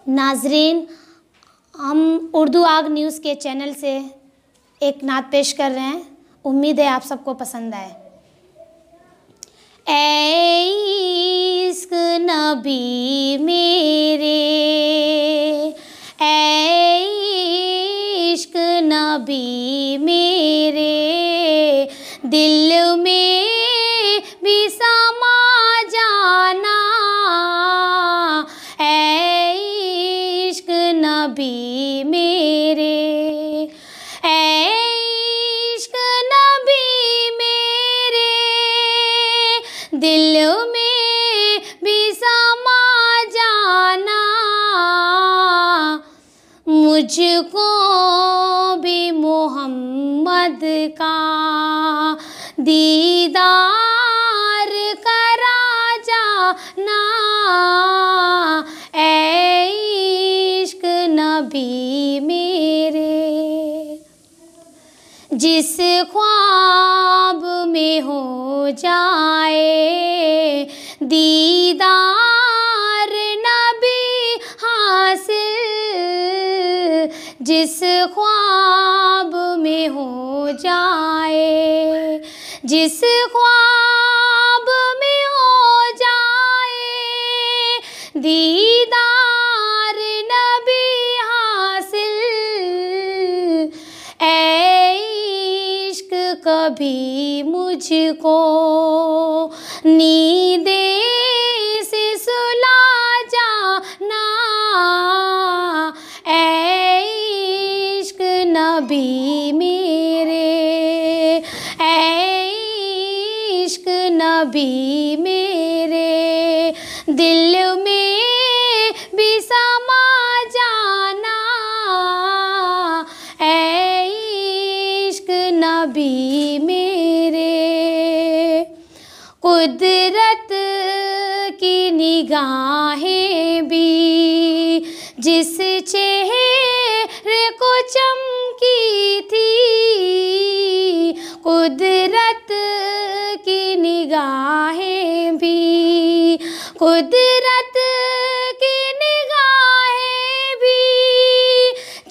नाजरीन, हम उर्दू आग न्यूज़ के चैनल से एक नात पेश कर रहे हैं। उम्मीद है आप सबको पसंद आए। ऐ इश्क नबी मेरे, ऐ इश्क नबी मेरे, दिल में भी समा जाना। ऐ इश्क नबी मेरे, ऐ इश्क नबी मेरे, दिल में भी समा जाना। मुझको भी मोहम्मद का दीदार करा जाना। ऐ इश्क नबी मेरे, जिस ख्वाब में हो जाए दीदार नबी हासिल, जिस ख्वाब में हो जाए, जिस ख्वाब में हो जाए दीदार नबी हासिल। ऐ इश्क कभी मुझको नींदे से सुला जाना। ऐ इश्क नबी मेरे, ऐ इश्क नबी मेरे, दिल में भी समा जाना। ऐ इश्क नबी मेरे, कुदरत की निगाहें भी जिस चेहरे को चमकी थी, कुदरत की निगाहें भी, कुदरत की निगाहें भी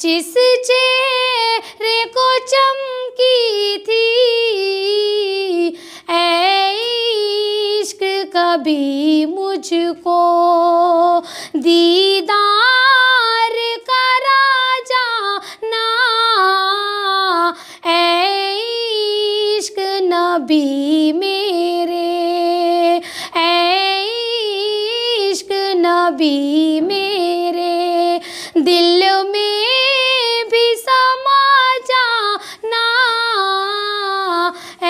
जिस चेहरे को चमकी थी। ऐ इश्क कभी मुझको दीदार करा जाना। ऐ इश्क नबी मेरे, ऐ इश्क नबी मेरे, दिल में भी समा जाना। ऐ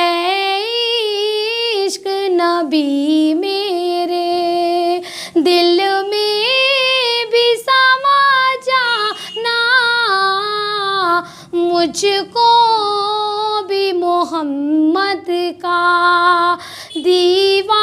इश्क नबी मेरे, दिल में भी समा जाना। मुझको भी मोहम्मद का दीवार